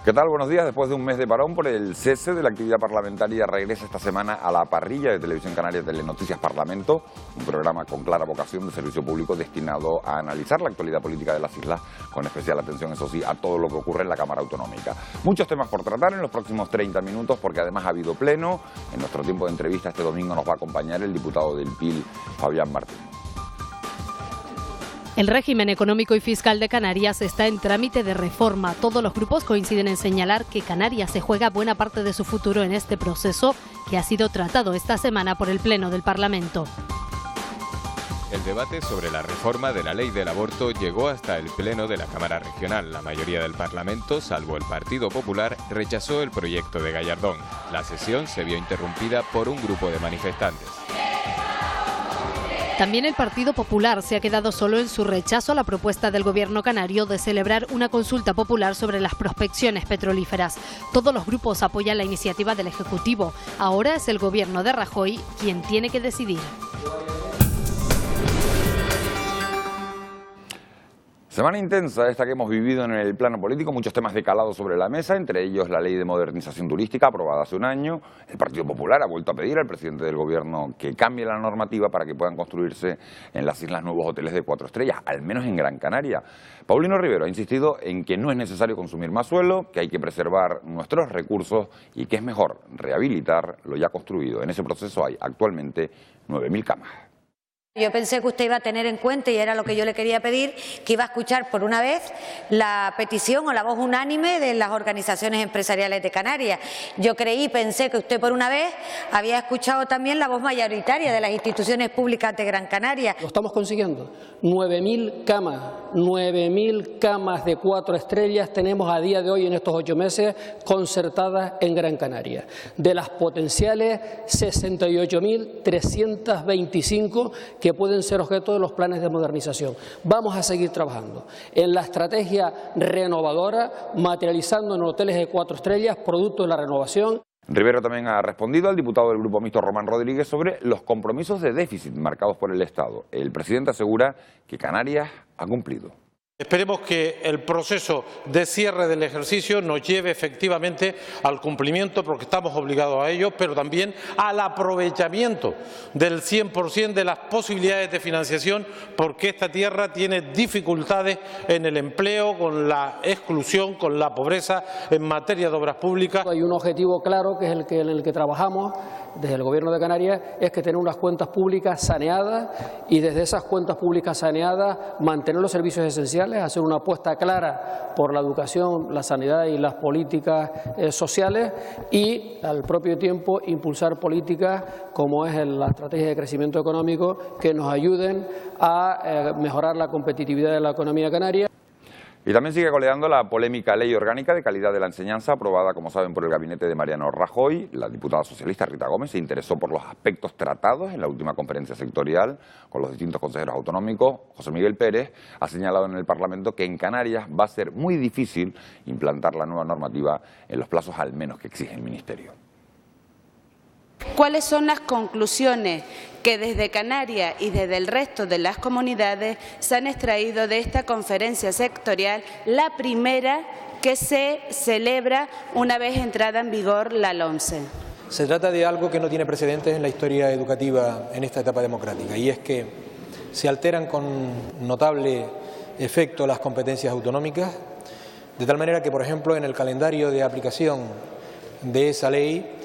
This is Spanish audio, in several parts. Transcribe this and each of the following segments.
¿Qué tal? Buenos días. Después de un mes de parón por el cese de la actividad parlamentaria, regresa esta semana a la parrilla de Televisión Canaria Telenoticias Parlamento, un programa con clara vocación de servicio público destinado a analizar la actualidad política de las islas, con especial atención, eso sí, a todo lo que ocurre en la Cámara Autonómica. Muchos temas por tratar en los próximos 30 minutos, porque además ha habido pleno. En nuestro tiempo de entrevista este domingo nos va a acompañar el diputado del PIL, Fabián Martín. El régimen económico y fiscal de Canarias está en trámite de reforma. Todos los grupos coinciden en señalar que Canarias se juega buena parte de su futuro en este proceso, que ha sido tratado esta semana por el Pleno del Parlamento. El debate sobre la reforma de la ley del aborto llegó hasta el Pleno de la Cámara Regional. La mayoría del Parlamento, salvo el Partido Popular, rechazó el proyecto de Gallardón. La sesión se vio interrumpida por un grupo de manifestantes. También el Partido Popular se ha quedado solo en su rechazo a la propuesta del Gobierno canario de celebrar una consulta popular sobre las prospecciones petrolíferas. Todos los grupos apoyan la iniciativa del Ejecutivo. Ahora es el Gobierno de Rajoy quien tiene que decidir. Semana intensa esta que hemos vivido en el plano político, muchos temas de calado sobre la mesa, entre ellos la ley de modernización turística aprobada hace un año. El Partido Popular ha vuelto a pedir al presidente del gobierno que cambie la normativa para que puedan construirse en las islas nuevos hoteles de 4 estrellas, al menos en Gran Canaria. Paulino Rivero ha insistido en que no es necesario consumir más suelo, que hay que preservar nuestros recursos y que es mejor rehabilitar lo ya construido. En ese proceso hay actualmente 9.000 camas. Yo pensé que usted iba a tener en cuenta, y era lo que yo le quería pedir, que iba a escuchar por una vez la petición o la voz unánime de las organizaciones empresariales de Canarias. Yo pensé que usted por una vez había escuchado también la voz mayoritaria de las instituciones públicas de Gran Canaria. Lo estamos consiguiendo. 9.000 camas de 4 estrellas tenemos a día de hoy en estos 8 meses concertadas en Gran Canaria. De las potenciales 68.325 que pueden ser objeto de los planes de modernización. Vamos a seguir trabajando en la estrategia renovadora, materializando en hoteles de 4 estrellas, producto de la renovación. Rivero también ha respondido al diputado del Grupo Mixto, Román Rodríguez, sobre los compromisos de déficit marcados por el Estado. El presidente asegura que Canarias ha cumplido. Esperemos que el proceso de cierre del ejercicio nos lleve efectivamente al cumplimiento, porque estamos obligados a ello, pero también al aprovechamiento del 100% de las posibilidades de financiación, porque esta tierra tiene dificultades en el empleo, con la exclusión, con la pobreza en materia de obras públicas. Hay un objetivo claro que es en el que trabajamos desde el Gobierno de Canarias, es que tener unas cuentas públicas saneadas y desde esas cuentas públicas saneadas mantener los servicios esenciales, hacer una apuesta clara por la educación, la sanidad y las políticas sociales, y al propio tiempo impulsar políticas como es la estrategia de crecimiento económico que nos ayuden a mejorar la competitividad de la economía canaria. Y también sigue coleando la polémica Ley Orgánica de Calidad de la Enseñanza, aprobada, como saben, por el gabinete de Mariano Rajoy. La diputada socialista Rita Gómez se interesó por los aspectos tratados en la última conferencia sectorial con los distintos consejeros autonómicos. José Miguel Pérez ha señalado en el Parlamento que en Canarias va a ser muy difícil implantar la nueva normativa en los plazos al menos que exige el Ministerio. ¿Cuáles son las conclusiones que desde Canarias y desde el resto de las comunidades se han extraído de esta conferencia sectorial, la primera que se celebra una vez entrada en vigor la LOMCE? Se trata de algo que no tiene precedentes en la historia educativa en esta etapa democrática, y es que se alteran con notable efecto las competencias autonómicas, de tal manera que, por ejemplo, en el calendario de aplicación de esa ley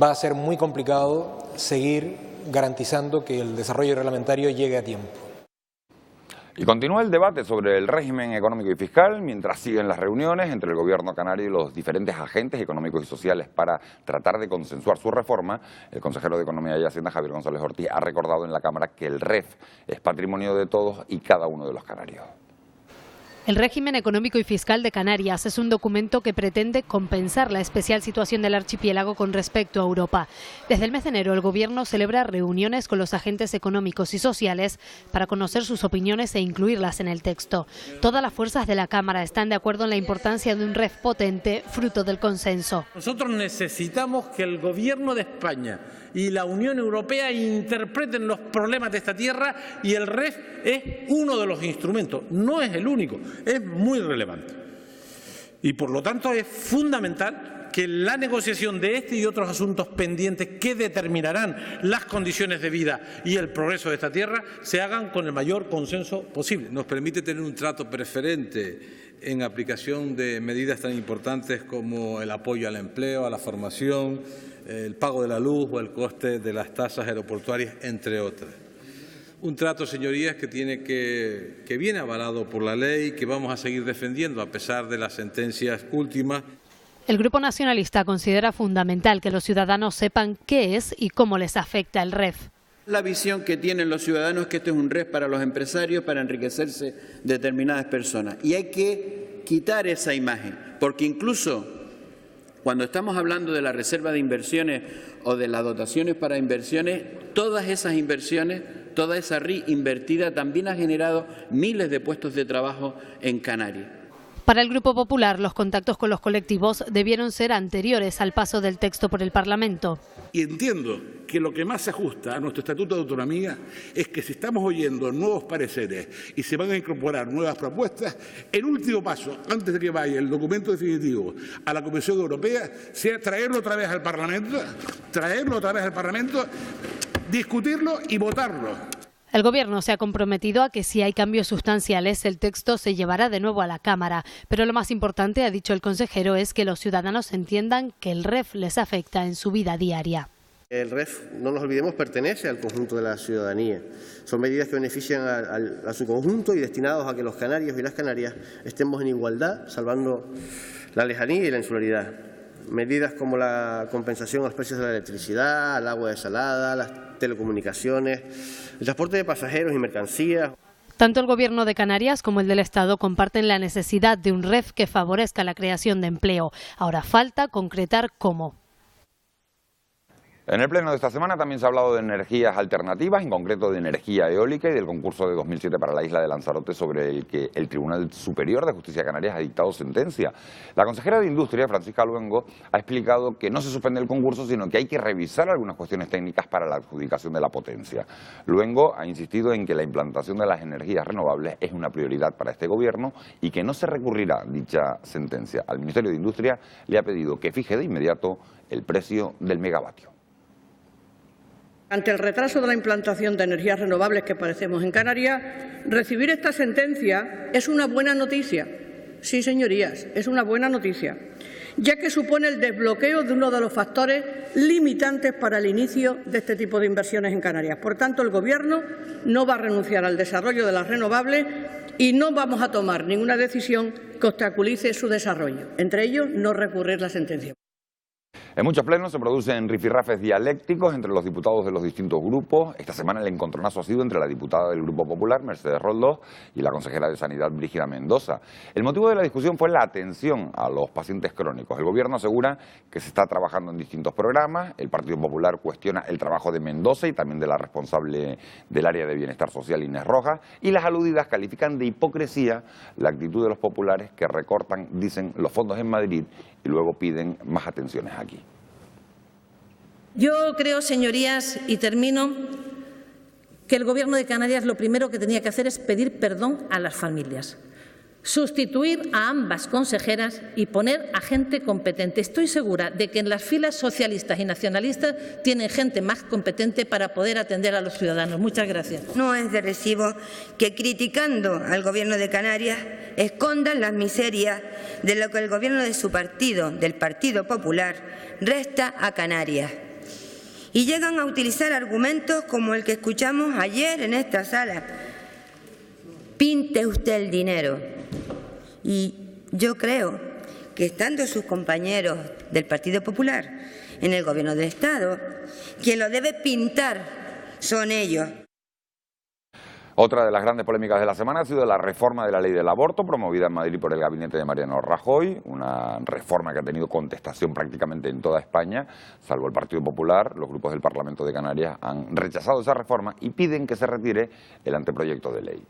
va a ser muy complicado seguir garantizando que el desarrollo reglamentario llegue a tiempo. Y continúa el debate sobre el régimen económico y fiscal mientras siguen las reuniones entre el gobierno canario y los diferentes agentes económicos y sociales para tratar de consensuar su reforma. El consejero de Economía y Hacienda, Javier González Ortiz, ha recordado en la Cámara que el REF es patrimonio de todos y cada uno de los canarios. El régimen económico y fiscal de Canarias es un documento que pretende compensar la especial situación del archipiélago con respecto a Europa. Desde el mes de enero, el Gobierno celebra reuniones con los agentes económicos y sociales para conocer sus opiniones e incluirlas en el texto. Todas las fuerzas de la Cámara están de acuerdo en la importancia de un REF potente, fruto del consenso. Nosotros necesitamos que el Gobierno de España y la Unión Europea interpreten los problemas de esta tierra, y el REF es uno de los instrumentos, no es el único, es muy relevante. Y por lo tanto es fundamental que la negociación de este y otros asuntos pendientes que determinarán las condiciones de vida y el progreso de esta tierra se hagan con el mayor consenso posible. Nos permite tener un trato preferente en aplicación de medidas tan importantes como el apoyo al empleo, a la formación, el pago de la luz o el coste de las tasas aeroportuarias, entre otras. Un trato, señorías, que viene avalado por la ley y que vamos a seguir defendiendo a pesar de las sentencias últimas. El Grupo Nacionalista considera fundamental que los ciudadanos sepan qué es y cómo les afecta el REF. La visión que tienen los ciudadanos es que esto es un REF para los empresarios, para enriquecerse determinadas personas. Y hay que quitar esa imagen, porque incluso cuando estamos hablando de la reserva de inversiones o de las dotaciones para inversiones, todas esas inversiones, toda esa RI invertida también ha generado miles de puestos de trabajo en Canarias. Para el Grupo Popular, los contactos con los colectivos debieron ser anteriores al paso del texto por el Parlamento. Y entiendo que lo que más se ajusta a nuestro Estatuto de Autonomía es que si estamos oyendo nuevos pareceres y se van a incorporar nuevas propuestas, el último paso, antes de que vaya el documento definitivo a la Comisión Europea, sea traerlo otra vez al Parlamento, discutirlo y votarlo. El Gobierno se ha comprometido a que si hay cambios sustanciales el texto se llevará de nuevo a la Cámara. Pero lo más importante, ha dicho el consejero, es que los ciudadanos entiendan que el REF les afecta en su vida diaria. El REF, no nos olvidemos, pertenece al conjunto de la ciudadanía. Son medidas que benefician a su conjunto y destinados a que los canarios y las canarias estemos en igualdad, salvando la lejanía y la insularidad. Medidas como la compensación a los precios de la electricidad, al agua desalada, las telecomunicaciones, el transporte de pasajeros y mercancías. Tanto el Gobierno de Canarias como el del Estado comparten la necesidad de un REF que favorezca la creación de empleo. Ahora falta concretar cómo. En el pleno de esta semana también se ha hablado de energías alternativas, en concreto de energía eólica y del concurso de 2007 para la isla de Lanzarote, sobre el que el Tribunal Superior de Justicia de Canarias ha dictado sentencia. La consejera de Industria, Francisca Luengo, ha explicado que no se suspende el concurso, sino que hay que revisar algunas cuestiones técnicas para la adjudicación de la potencia. Luengo ha insistido en que la implantación de las energías renovables es una prioridad para este Gobierno y que no se recurrirá dicha sentencia. Al Ministerio de Industria le ha pedido que fije de inmediato el precio del megavatio. Ante el retraso de la implantación de energías renovables que padecemos en Canarias, recibir esta sentencia es una buena noticia. Sí, señorías, es una buena noticia, ya que supone el desbloqueo de uno de los factores limitantes para el inicio de este tipo de inversiones en Canarias. Por tanto, el Gobierno no va a renunciar al desarrollo de las renovables y no vamos a tomar ninguna decisión que obstaculice su desarrollo, entre ellos no recurrir la sentencia. En muchos plenos se producen rifirrafes dialécticos entre los diputados de los distintos grupos. Esta semana el encontronazo ha sido entre la diputada del Grupo Popular, Mercedes Roldós, y la consejera de Sanidad, Brígida Mendoza. El motivo de la discusión fue la atención a los pacientes crónicos. El Gobierno asegura que se está trabajando en distintos programas. El Partido Popular cuestiona el trabajo de Mendoza y también de la responsable del área de bienestar social, Inés Rojas. Y las aludidas califican de hipocresía la actitud de los populares que recortan, dicen, los fondos en Madrid y luego piden más atenciones aquí. Yo creo, señorías, y termino, que el Gobierno de Canarias lo primero que tenía que hacer es pedir perdón a las familias, sustituir a ambas consejeras y poner a gente competente. Estoy segura de que en las filas socialistas y nacionalistas tienen gente más competente para poder atender a los ciudadanos. Muchas gracias. No es de recibo que, criticando al Gobierno de Canarias, escondan las miserias de lo que el Gobierno de su partido, del Partido Popular, resta a Canarias. Y llegan a utilizar argumentos como el que escuchamos ayer en esta sala. Pinte usted el dinero. Y yo creo que estando sus compañeros del Partido Popular en el Gobierno del Estado, quien lo debe pintar son ellos. Otra de las grandes polémicas de la semana ha sido la reforma de la ley del aborto promovida en Madrid por el gabinete de Mariano Rajoy, una reforma que ha tenido contestación prácticamente en toda España, salvo el Partido Popular. Los grupos del Parlamento de Canarias han rechazado esa reforma y piden que se retire el anteproyecto de ley.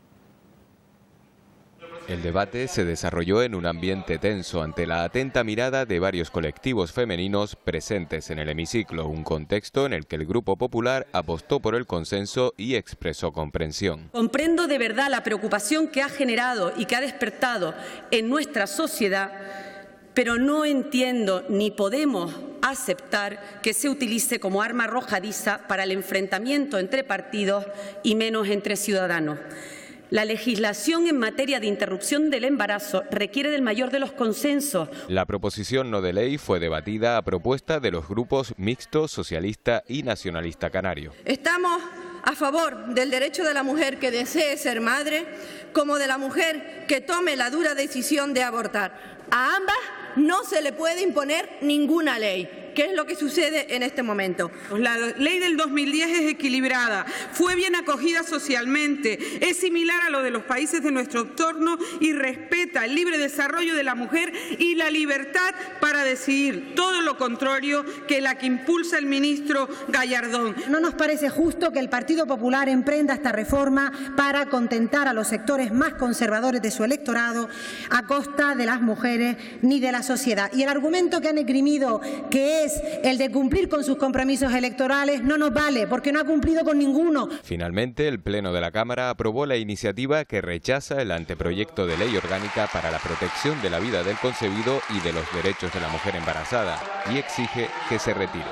El debate se desarrolló en un ambiente tenso ante la atenta mirada de varios colectivos femeninos presentes en el hemiciclo, un contexto en el que el Grupo Popular apostó por el consenso y expresó comprensión. Comprendo de verdad la preocupación que ha generado y que ha despertado en nuestra sociedad pero no entiendo ni podemos aceptar que se utilice como arma arrojadiza para el enfrentamiento entre partidos y menos entre ciudadanos. La legislación en materia de interrupción del embarazo requiere del mayor de los consensos. La proposición no de ley fue debatida a propuesta de los grupos mixto, socialista y nacionalista canario. Estamos a favor del derecho de la mujer que desee ser madre, como de la mujer que tome la dura decisión de abortar. A ambas no se le puede imponer ninguna ley. ¿Qué es lo que sucede en este momento? La ley del 2010 es equilibrada, fue bien acogida socialmente, es similar a lo de los países de nuestro entorno y respeta el libre desarrollo de la mujer y la libertad para decidir, todo lo contrario que la que impulsa el ministro Gallardón. No nos parece justo que el Partido Popular emprenda esta reforma para contentar a los sectores más conservadores de su electorado a costa de las mujeres ni de la sociedad. Y el argumento que han esgrimido, que es el de cumplir con sus compromisos electorales, no nos vale, porque no ha cumplido con ninguno. Finalmente, el Pleno de la Cámara aprobó la iniciativa que rechaza el anteproyecto de ley orgánica para la protección de la vida del concebido y de los derechos de la mujer embarazada y exige que se retire.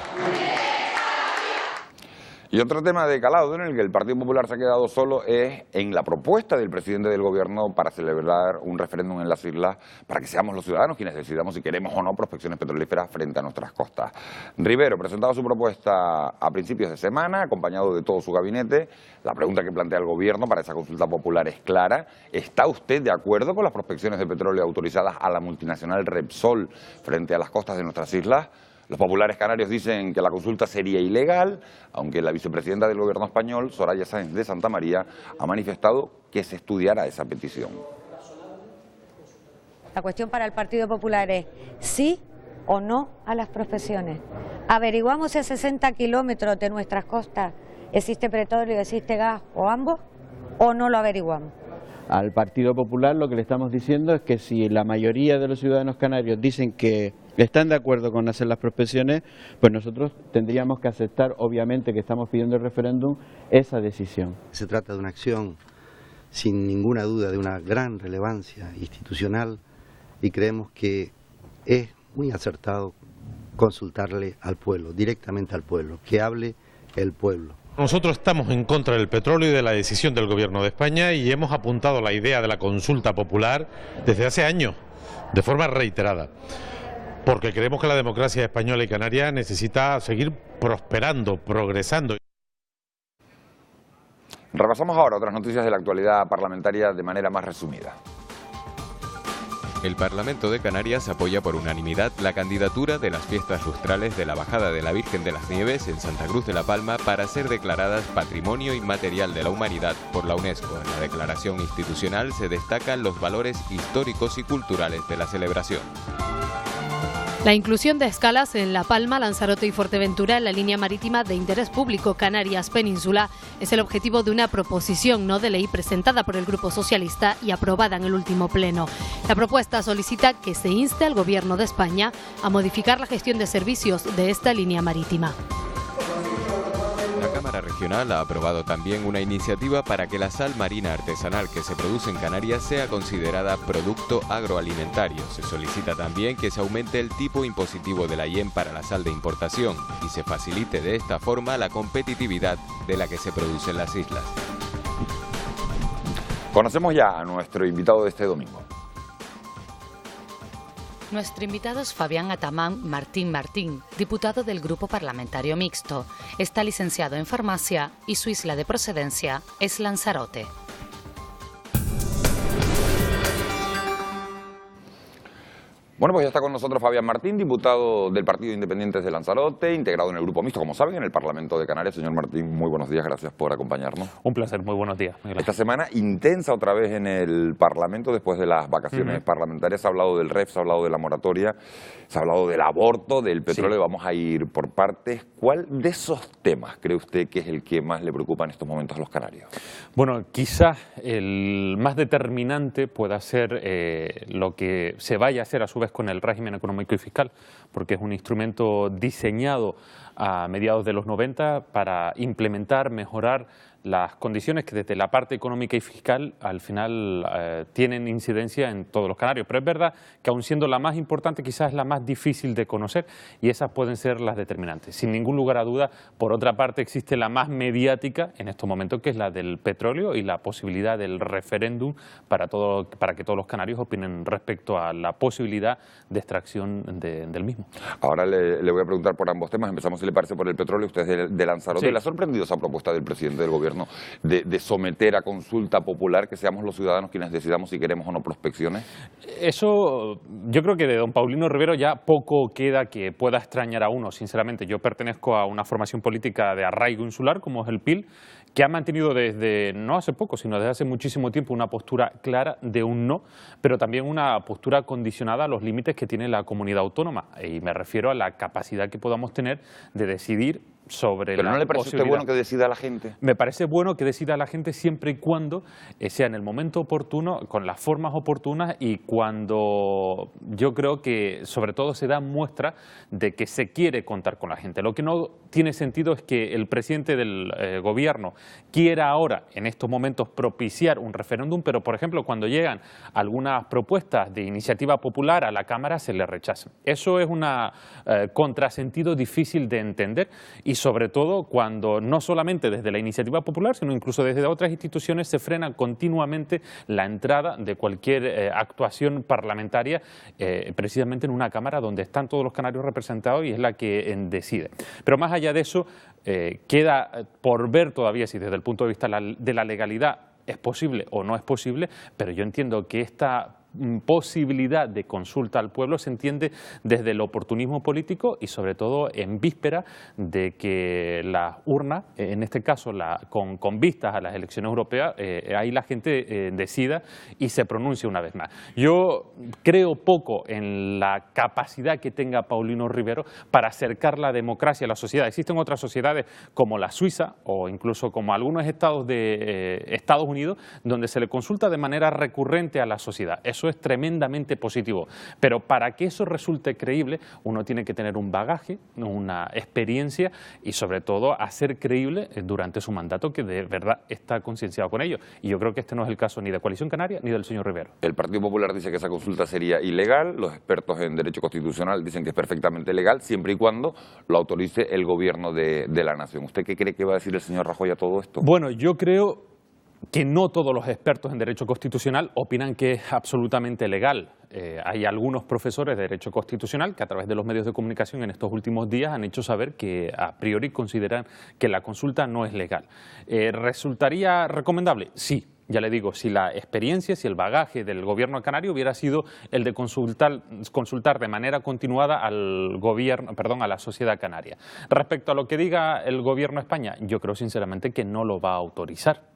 Y otro tema de calado en el que el Partido Popular se ha quedado solo es en la propuesta del presidente del Gobierno para celebrar un referéndum en las islas para que seamos los ciudadanos quienes decidamos si queremos o no prospecciones petrolíferas frente a nuestras costas. Rivero presentaba su propuesta a principios de semana, acompañado de todo su gabinete. La pregunta que plantea el Gobierno para esa consulta popular es clara. ¿Está usted de acuerdo con las prospecciones de petróleo autorizadas a la multinacional Repsol frente a las costas de nuestras islas? Los populares canarios dicen que la consulta sería ilegal, aunque la vicepresidenta del Gobierno español, Soraya Sáenz de Santamaría, ha manifestado que se estudiará esa petición. La cuestión para el Partido Popular es sí o no a las prospecciones. ¿Averiguamos si a 60 kilómetros de nuestras costas existe petróleo, existe gas o ambos, o no lo averiguamos? Al Partido Popular lo que le estamos diciendo es que si la mayoría de los ciudadanos canarios dicen que están de acuerdo con hacer las prospecciones, pues nosotros tendríamos que aceptar, obviamente que estamos pidiendo el referéndum, esa decisión. Se trata de una acción sin ninguna duda de una gran relevancia institucional y creemos que es muy acertado consultarle al pueblo, directamente al pueblo, que hable el pueblo. Nosotros estamos en contra del petróleo y de la decisión del Gobierno de España y hemos apuntado la idea de la consulta popular desde hace años, de forma reiterada, porque creemos que la democracia española y canaria necesita seguir prosperando, progresando. Repasamos ahora otras noticias de la actualidad parlamentaria de manera más resumida. El Parlamento de Canarias apoya por unanimidad la candidatura de las fiestas lustrales de la Bajada de la Virgen de las Nieves en Santa Cruz de la Palma para ser declaradas Patrimonio Inmaterial de la Humanidad por la UNESCO. En la declaración institucional se destacan los valores históricos y culturales de la celebración. La inclusión de escalas en La Palma, Lanzarote y Fuerteventura en la línea marítima de interés público Canarias-Península es el objetivo de una proposición no de ley presentada por el Grupo Socialista y aprobada en el último pleno. La propuesta solicita que se inste al Gobierno de España a modificar la gestión de servicios de esta línea marítima. La Cámara Regional ha aprobado también una iniciativa para que la sal marina artesanal que se produce en Canarias sea considerada producto agroalimentario. Se solicita también que se aumente el tipo impositivo de la IEM para la sal de importación y se facilite de esta forma la competitividad de la que se produce en las islas. Conocemos ya a nuestro invitado de este domingo. Nuestro invitado es Fabián Atamán Martín, diputado del Grupo Parlamentario Mixto. Está licenciado en farmacia y su isla de procedencia es Lanzarote. Bueno, pues ya está con nosotros Fabián Martín, diputado del Partido Independientes de Lanzarote, integrado en el Grupo Mixto, como saben, en el Parlamento de Canarias. Señor Martín, muy buenos días, gracias por acompañarnos. Un placer, muy buenos días. Esta semana intensa otra vez en el Parlamento, después de las vacaciones parlamentarias. Se ha hablado del REF, se ha hablado de la moratoria, se ha hablado del aborto, del petróleo. Sí. Vamos a ir por partes. ¿Cuál de esos temas cree usted que es el que más le preocupa en estos momentos a los canarios? Bueno, quizás el más determinante pueda ser lo que se vaya a hacer a su vez con el régimen económico y fiscal, porque es un instrumento diseñado a mediados de los 90 para implementar, mejorar las condiciones que desde la parte económica y fiscal al final tienen incidencia en todos los canarios. Pero es verdad que aun siendo la más importante, quizás es la más difícil de conocer y esas pueden ser las determinantes. Sin ningún lugar a duda, por otra parte existe la más mediática en estos momentos, que es la del petróleo y la posibilidad del referéndum para que todos los canarios opinen respecto a la posibilidad de extracción del mismo. Ahora le voy a preguntar por ambos temas. Empezamos, si le parece, por el petróleo. Usted es de Lanzarote. Sí. ¿Le ha sorprendido esa propuesta del presidente del gobierno de someter a consulta popular, que seamos los ciudadanos quienes decidamos si queremos o no prospecciones? Eso, yo creo que de don Paulino Rivero ya poco queda que pueda extrañar a uno, sinceramente. Yo pertenezco a una formación política de arraigo insular, como es el PIL, que ha mantenido desde, no hace poco, sino desde hace muchísimo tiempo, una postura clara de un no, pero también una postura condicionada a los límites que tiene la comunidad autónoma. Y me refiero a la capacidad que podamos tener de decidir sobre ¿Pero la no le parece a usted bueno que decida la gente? Me parece bueno que decida la gente siempre y cuando sea en el momento oportuno, con las formas oportunas y cuando yo creo que sobre todo se da muestra de que se quiere contar con la gente. Lo que no tiene sentido es que el presidente del gobierno quiera ahora, en estos momentos, propiciar un referéndum, pero por ejemplo cuando llegan algunas propuestas de iniciativa popular a la Cámara se le rechazan. Eso es un contrasentido difícil de entender y sobre todo cuando no solamente desde la iniciativa popular, sino incluso desde otras instituciones se frena continuamente la entrada de cualquier actuación parlamentaria precisamente en una Cámara donde están todos los canarios representados y es la que decide. Pero más allá de eso, queda por ver todavía si desde el punto de vista de la legalidad es posible o no es posible, pero yo entiendo que esta posibilidad de consulta al pueblo se entiende desde el oportunismo político y sobre todo en víspera de que la urna, en este caso con vistas a las elecciones europeas, ahí la gente decida y se pronuncie una vez más. Yo creo poco en la capacidad que tenga Paulino Rivero para acercar la democracia a la sociedad. Existen otras sociedades como la Suiza o incluso como algunos estados de Estados Unidos donde se le consulta de manera recurrente a la sociedad. Eso es tremendamente positivo, pero para que eso resulte creíble uno tiene que tener un bagaje, una experiencia y sobre todo hacer creíble durante su mandato que de verdad está concienciado con ello. Y yo creo que este no es el caso ni de Coalición Canaria ni del señor Rivero. El Partido Popular dice que esa consulta sería ilegal, los expertos en derecho constitucional dicen que es perfectamente legal siempre y cuando lo autorice el gobierno de la nación. ¿Usted qué cree que va a decir el señor Rajoy a todo esto? Bueno, yo creo que no todos los expertos en derecho constitucional opinan que es absolutamente legal. Hay algunos profesores de derecho constitucional que a través de los medios de comunicación en estos últimos días han hecho saber que a priori consideran que la consulta no es legal. ¿Resultaría recomendable? Sí. Ya le digo, si la experiencia, si el bagaje del gobierno canario hubiera sido el de consultar de manera continuada al gobierno, a la sociedad canaria. Respecto a lo que diga el gobierno de España, yo creo sinceramente que no lo va a autorizar.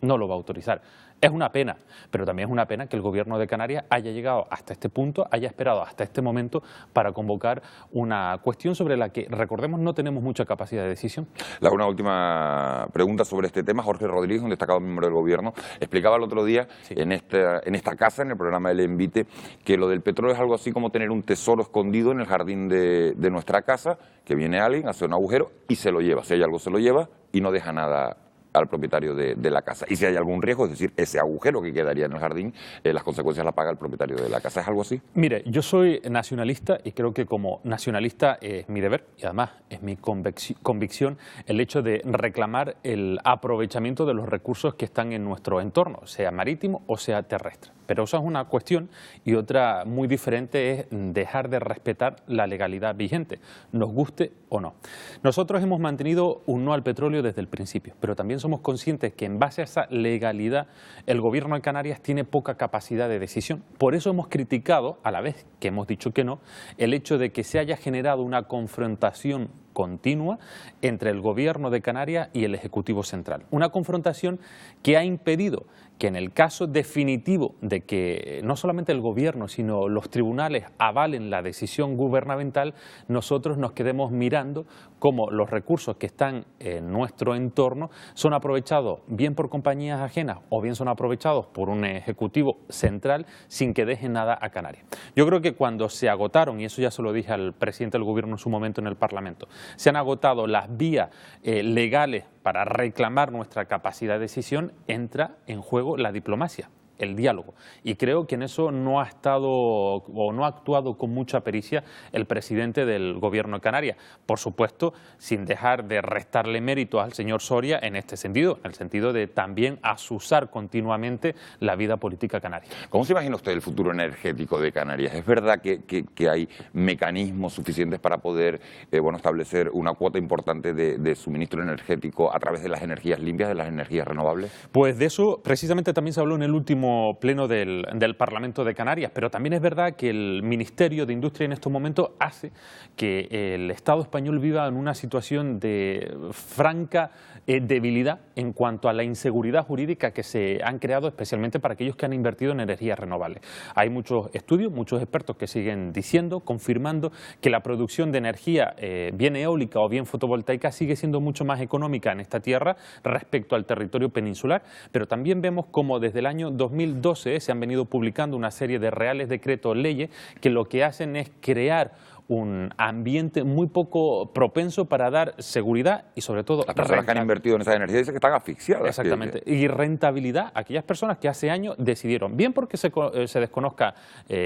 No lo va a autorizar. Es una pena, pero también es una pena que el gobierno de Canarias haya llegado hasta este punto, haya esperado hasta este momento para convocar una cuestión sobre la que, recordemos, no tenemos mucha capacidad de decisión. Una última pregunta sobre este tema. Jorge Rodríguez, un destacado miembro del gobierno, explicaba el otro día en esta casa, en el programa del Envite, que lo del petróleo es algo así como tener un tesoro escondido en el jardín de nuestra casa, que viene alguien, hace un agujero y se lo lleva. Si hay algo, se lo lleva y no deja nada al propietario de la casa. Y si hay algún riesgo, es decir, ese agujero que quedaría en el jardín, las consecuencias las paga el propietario de la casa. ¿Es algo así? Mire, yo soy nacionalista y creo que como nacionalista es mi deber y además es mi convicción el hecho de reclamar el aprovechamiento de los recursos que están en nuestro entorno, sea marítimo o sea terrestre. Pero eso es una cuestión y otra muy diferente es dejar de respetar la legalidad vigente, nos guste o no. Nosotros hemos mantenido un no al petróleo desde el principio, pero también somos conscientes que en base a esa legalidad el gobierno de Canarias tiene poca capacidad de decisión. Por eso hemos criticado, a la vez que hemos dicho que no, el hecho de que se haya generado una confrontación continua entre el gobierno de Canarias y el Ejecutivo Central. Una confrontación que ha impedido que en el caso definitivo de que no solamente el gobierno, sino los tribunales avalen la decisión gubernamental, nosotros nos quedemos mirando cómo los recursos que están en nuestro entorno son aprovechados bien por compañías ajenas o bien son aprovechados por un ejecutivo central sin que deje nada a Canarias. Yo creo que cuando se agotaron, y eso ya se lo dije al presidente del gobierno en su momento en el Parlamento, se han agotado las vías legales para reclamar nuestra capacidad de decisión, entra en juego la diplomacia, el diálogo. Y creo que en eso no ha estado o no ha actuado con mucha pericia el presidente del Gobierno de Canarias. Por supuesto, sin dejar de restarle mérito al señor Soria en este sentido, en el sentido de también azuzar continuamente la vida política canaria. ¿Cómo se imagina usted el futuro energético de Canarias? ¿Es verdad que hay mecanismos suficientes para poder establecer una cuota importante de suministro energético a través de las energías limpias, de las energías renovables? Pues de eso precisamente también se habló en el último pleno del Parlamento de Canarias, pero también es verdad que el Ministerio de Industria en estos momentos hace que el Estado español viva en una situación de franca debilidad en cuanto a la inseguridad jurídica que se han creado especialmente para aquellos que han invertido en energías renovables. Hay muchos estudios, muchos expertos que siguen diciendo, confirmando que la producción de energía bien eólica o bien fotovoltaica sigue siendo mucho más económica en esta tierra respecto al territorio peninsular, pero también vemos como desde el año 2012 se han venido publicando una serie de reales decretos, leyes, que lo que hacen es crear un ambiente muy poco propenso para dar seguridad y sobre todo las personas que han invertido en esa energía dicen que están asfixiadas. Exactamente. Y rentabilidad a aquellas personas que hace años decidieron, bien porque se desconozca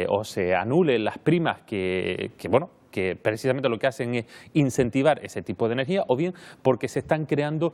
o se anule las primas que precisamente lo que hacen es incentivar ese tipo de energía, o bien porque se están creando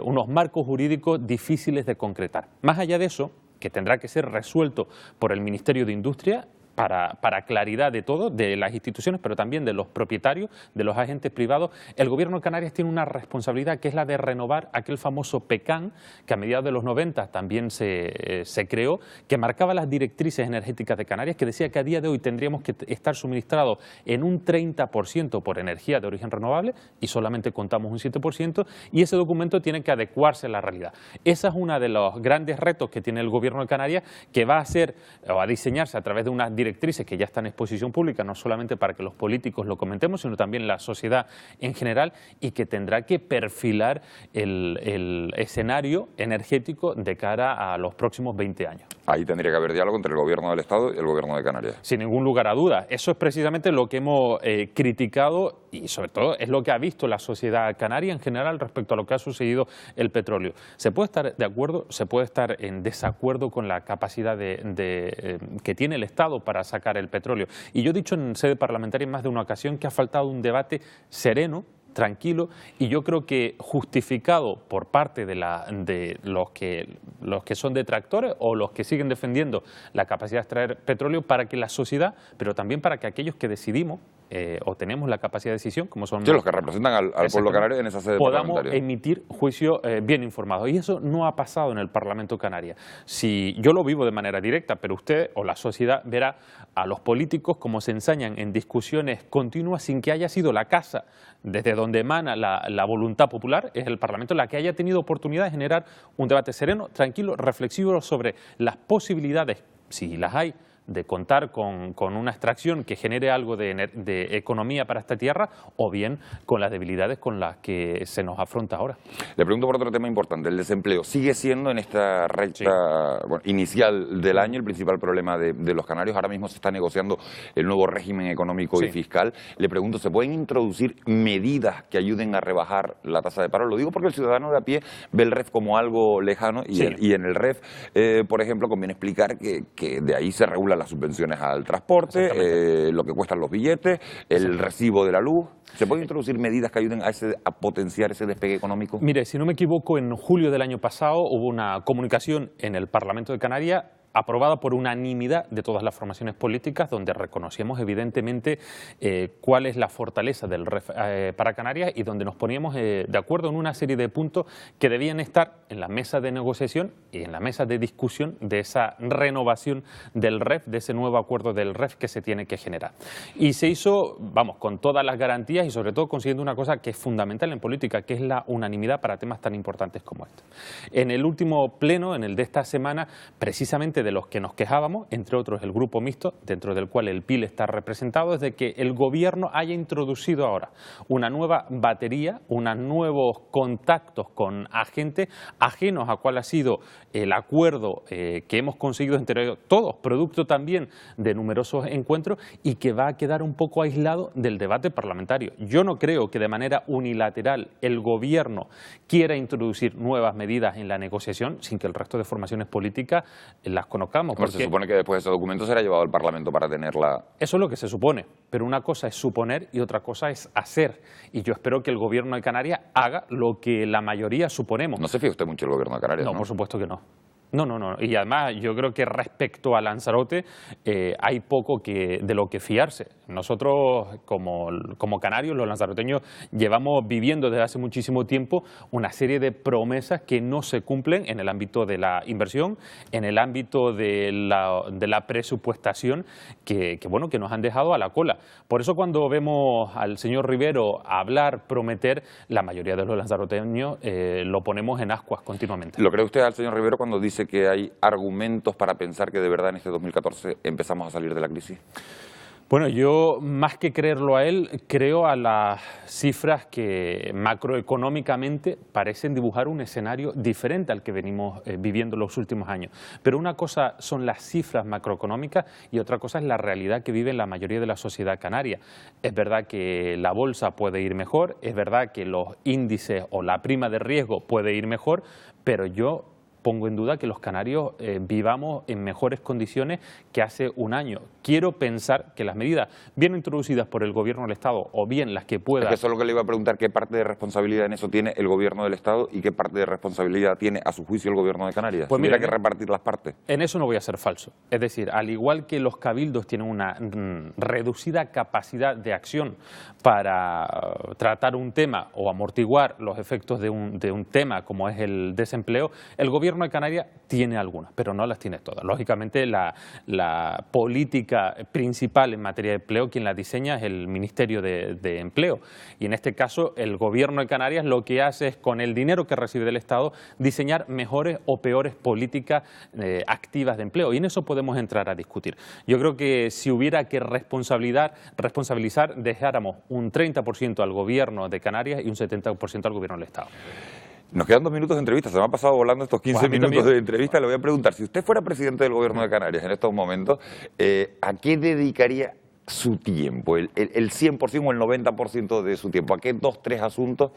unos marcos jurídicos difíciles de concretar. Más allá de eso, que tendrá que ser resuelto por el Ministerio de Industria, para claridad de todo, de las instituciones, pero también de los propietarios, de los agentes privados, el Gobierno de Canarias tiene una responsabilidad que es la de renovar aquel famoso PECAN, que a mediados de los 90 también se creó, que marcaba las directrices energéticas de Canarias, que decía que a día de hoy tendríamos que estar suministrados en un 30% por energía de origen renovable y solamente contamos un 7%, y ese documento tiene que adecuarse a la realidad. Esa es uno de los grandes retos que tiene el Gobierno de Canarias, que va a ser o a diseñarse a través de unas directrices que ya están en exposición pública, no solamente para que los políticos lo comentemos, sino también la sociedad en general, y que tendrá que perfilar el escenario energético de cara a los próximos 20 años. Ahí tendría que haber diálogo entre el Gobierno del Estado y el Gobierno de Canarias. Sin ningún lugar a dudas. Eso es precisamente lo que hemos criticado y sobre todo es lo que ha visto la sociedad canaria en general respecto a lo que ha sucedido el petróleo. Se puede estar de acuerdo, se puede estar en desacuerdo con la capacidad que tiene el Estado para sacar el petróleo. Y yo he dicho en sede parlamentaria en más de una ocasión que ha faltado un debate sereno, tranquilo, y yo creo que justificado por parte de los que son detractores o los que siguen defendiendo la capacidad de extraer petróleo, para que la sociedad, pero también para que aquellos que decidimos o tenemos la capacidad de decisión, como son los que representan al pueblo canario en esa sede podamos parlamentaria, emitir juicios bien informados. Y eso no ha pasado en el Parlamento Canaria. Si yo lo vivo de manera directa, pero usted o la sociedad verá a los políticos como se ensañan en discusiones continuas sin que haya sido la casa desde donde emana la voluntad popular, es el Parlamento la que haya tenido oportunidad de generar un debate sereno, tranquilo, reflexivo sobre las posibilidades, si las hay, de contar con una extracción que genere algo de economía para esta tierra, o bien con las debilidades con las que se nos afronta ahora. Le pregunto por otro tema importante, el desempleo. Sigue siendo en esta recta inicial del año el principal problema de los canarios. Ahora mismo se está negociando el nuevo régimen económico y fiscal. Le pregunto, ¿se pueden introducir medidas que ayuden a rebajar la tasa de paro? Lo digo porque el ciudadano de a pie ve el REF como algo lejano y en el REF, por ejemplo, conviene explicar que de ahí se regula las subvenciones al transporte, lo que cuestan los billetes, el recibo de la luz. ¿Se pueden introducir medidas que ayuden a potenciar ese despegue económico? Mire, si no me equivoco, en julio del año pasado hubo una comunicación en el Parlamento de Canarias aprobada por unanimidad de todas las formaciones políticas, donde reconocíamos evidentemente cuál es la fortaleza del REF para Canarias y donde nos poníamos de acuerdo en una serie de puntos que debían estar en la mesa de negociación y en la mesa de discusión de esa renovación del REF, de ese nuevo acuerdo del REF que se tiene que generar. Y se hizo, vamos, con todas las garantías y sobre todo consiguiendo una cosa que es fundamental en política, que es la unanimidad para temas tan importantes como este. En el último pleno, en el de esta semana, precisamente de los que nos quejábamos, entre otros el grupo mixto, dentro del cual el PIL está representado, es de que el gobierno haya introducido ahora una nueva batería, unos nuevos contactos con agentes ajenos a cuál ha sido el acuerdo que hemos conseguido entre todos, producto también de numerosos encuentros, y que va a quedar un poco aislado del debate parlamentario. Yo no creo que de manera unilateral el gobierno quiera introducir nuevas medidas en la negociación sin que el resto de formaciones políticas las conozcamos. Porque se supone que después ese documento será llevado al Parlamento para tenerla. Eso es lo que se supone, pero una cosa es suponer y otra cosa es hacer. Y yo espero que el gobierno de Canarias haga lo que la mayoría suponemos. ¿No se fía usted mucho el gobierno de Canarias? No, por supuesto que no. No. Y además yo creo que respecto a Lanzarote hay poco de lo que fiarse. Nosotros como canarios, los lanzaroteños, llevamos viviendo desde hace muchísimo tiempo una serie de promesas que no se cumplen en el ámbito de la inversión, en el ámbito de la presupuestación que nos han dejado a la cola. Por eso cuando vemos al señor Rivero hablar, prometer, la mayoría de los lanzaroteños lo ponemos en ascuas continuamente. ¿Lo cree usted al señor Rivero cuando dice que hay argumentos para pensar que de verdad en este 2014 empezamos a salir de la crisis? Bueno, yo más que creerlo a él, creo a las cifras que macroeconómicamente parecen dibujar un escenario diferente al que venimos viviendo los últimos años. Pero una cosa son las cifras macroeconómicas y otra cosa es la realidad que vive la mayoría de la sociedad canaria. Es verdad que la bolsa puede ir mejor, es verdad que los índices o la prima de riesgo puede ir mejor, pero yo pongo en duda que los canarios vivamos en mejores condiciones que hace un año. Quiero pensar que las medidas bien introducidas por el Gobierno del Estado o bien las que pueda... Es que eso es lo que le iba a preguntar, ¿qué parte de responsabilidad en eso tiene el Gobierno del Estado y qué parte de responsabilidad tiene, a su juicio, el Gobierno de Canarias? Pues mira, que repartir las partes. En eso no voy a ser falso. Es decir, al igual que los cabildos tienen una reducida capacidad de acción para tratar un tema o amortiguar los efectos de un tema como es el desempleo, el Gobierno de Canarias tiene algunas, pero no las tiene todas. Lógicamente, la política principal en materia de empleo, quien la diseña es el Ministerio de Empleo. Y en este caso, el Gobierno de Canarias lo que hace es, con el dinero que recibe del Estado, diseñar mejores o peores políticas activas de empleo. Y en eso podemos entrar a discutir. Yo creo que si hubiera que responsabilizar, dejáramos un 30% al Gobierno de Canarias y un 70% al Gobierno del Estado. Nos quedan 2 minutos de entrevista, se me han pasado volando estos 15 minutos de entrevista. Le voy a preguntar, si usted fuera presidente del Gobierno de Canarias en estos momentos, ¿a qué dedicaría su tiempo? ¿El 100% o el 90% de su tiempo? ¿A qué 2, 3 asuntos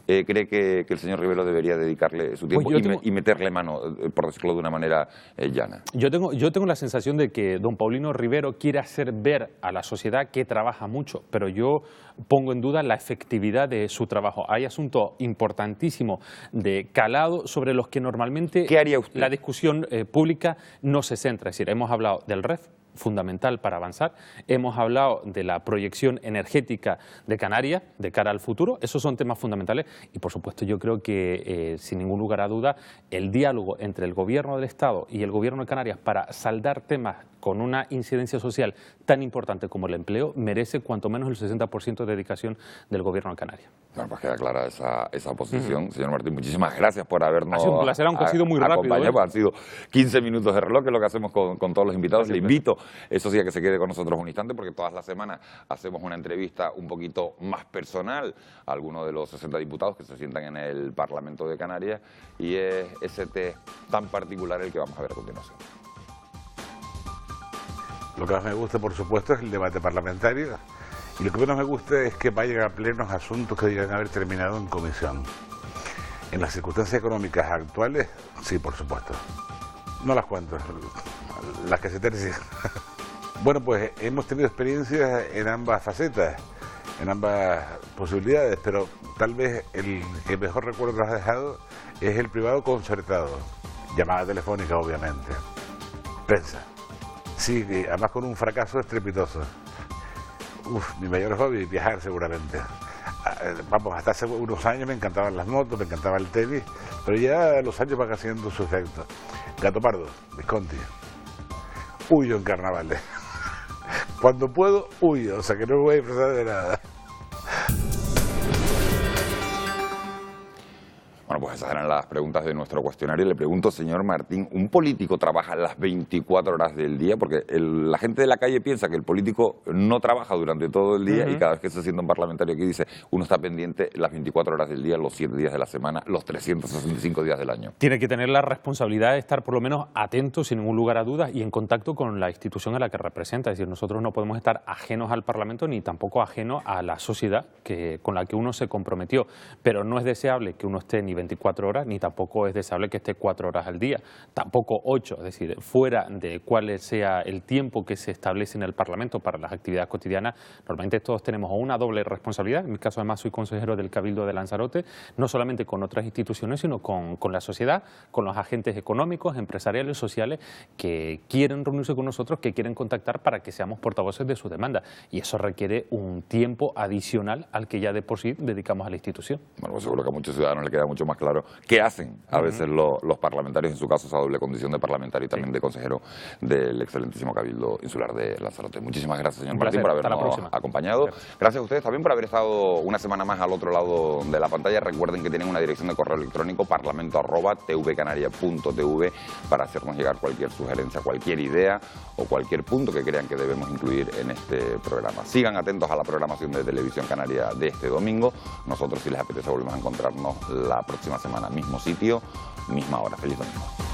cree que el señor Rivero debería dedicarle su tiempo y meterle mano, por decirlo de una manera llana? Yo tengo la sensación de que don Paulino Rivero quiere hacer ver a la sociedad que trabaja mucho, pero yo pongo en duda la efectividad de su trabajo. Hay asuntos importantísimos de calado sobre los que normalmente la discusión pública no se centra. Es decir, hemos hablado del REF, fundamental para avanzar. Hemos hablado de la proyección energética de Canarias de cara al futuro. Esos son temas fundamentales y, por supuesto, yo creo que, sin ningún lugar a duda, el diálogo entre el Gobierno del Estado y el Gobierno de Canarias para saldar temas con una incidencia social tan importante como el empleo merece cuanto menos el 60% de dedicación del Gobierno de Canarias. Bueno, pues queda clara esa posición. Señor Martín, muchísimas gracias por habernos acompañado. Ha sido un placer, aunque ha sido muy rápido. Pues han sido 15 minutos de reloj, que es lo que hacemos con todos los invitados. Le invito, eso sí, a que se quede con nosotros un instante, porque todas las semanas hacemos una entrevista un poquito más personal a alguno de los 60 diputados que se sientan en el Parlamento de Canarias, y es ese test tan particular el que vamos a ver a continuación. Lo que más me gusta, por supuesto, es el debate parlamentario, y lo que menos me gusta es que vayan a plenos asuntos que deberían haber terminado en comisión. En las circunstancias económicas actuales, sí, por supuesto. No las cuento, las que se tercian. Bueno, pues hemos tenido experiencias en ambas facetas, en ambas posibilidades, pero tal vez el mejor recuerdo que nos ha dejado es el privado concertado, llamada telefónica, obviamente. prensa. Sí, además con un fracaso estrepitoso. Mi mayor hobby es viajar seguramente. Vamos, hasta hace unos años me encantaban las motos, me encantaba el tenis, pero ya los años van haciendo su efecto. Gato Pardo, Visconti. Huyo en carnavales. Cuando puedo, huyo, o sea que no me voy a disfrutar de nada. Bueno, pues esas eran las preguntas de nuestro cuestionario. Le pregunto, señor Martín, ¿un político trabaja las 24 horas del día? Porque la gente de la calle piensa que el político no trabaja durante todo el día y cada vez que se sienta un parlamentario aquí dice, uno está pendiente las 24 horas del día, los 7 días de la semana, los 365 días del año. Tiene que tener la responsabilidad de estar por lo menos atento, sin ningún lugar a dudas, y en contacto con la institución a la que representa. Es decir, nosotros no podemos estar ajenos al Parlamento ni tampoco ajenos a la sociedad con la que uno se comprometió. Pero no es deseable que uno esté ni 24 horas, ni tampoco es deseable que esté 4 horas al día, tampoco 8, es decir, fuera de cuál sea el tiempo que se establece en el Parlamento para las actividades cotidianas. Normalmente todos tenemos una doble responsabilidad. En mi caso, además, soy consejero del Cabildo de Lanzarote, no solamente con otras instituciones, sino con la sociedad, con los agentes económicos, empresariales, sociales, que quieren reunirse con nosotros, que quieren contactar para que seamos portavoces de sus demandas. Y eso requiere un tiempo adicional al que ya de por sí dedicamos a la institución. Bueno, pues seguro que a muchos ciudadanos les queda mucho más claro qué hacen a veces los parlamentarios, en su caso esa doble condición de parlamentario y también de consejero del excelentísimo Cabildo Insular de Lanzarote. Muchísimas gracias, señor Martín, por habernos acompañado. Gracias a ustedes también por haber estado una semana más al otro lado de la pantalla. Recuerden que tienen una dirección de correo electrónico, parlamento@tvcanaria.tv, para hacernos llegar cualquier sugerencia, cualquier idea o cualquier punto que crean que debemos incluir en este programa. Sigan atentos a la programación de Televisión Canaria de este domingo. Nosotros, si les apetece, volvemos a encontrarnos la próxima semana, mismo sitio, misma hora. Feliz domingo.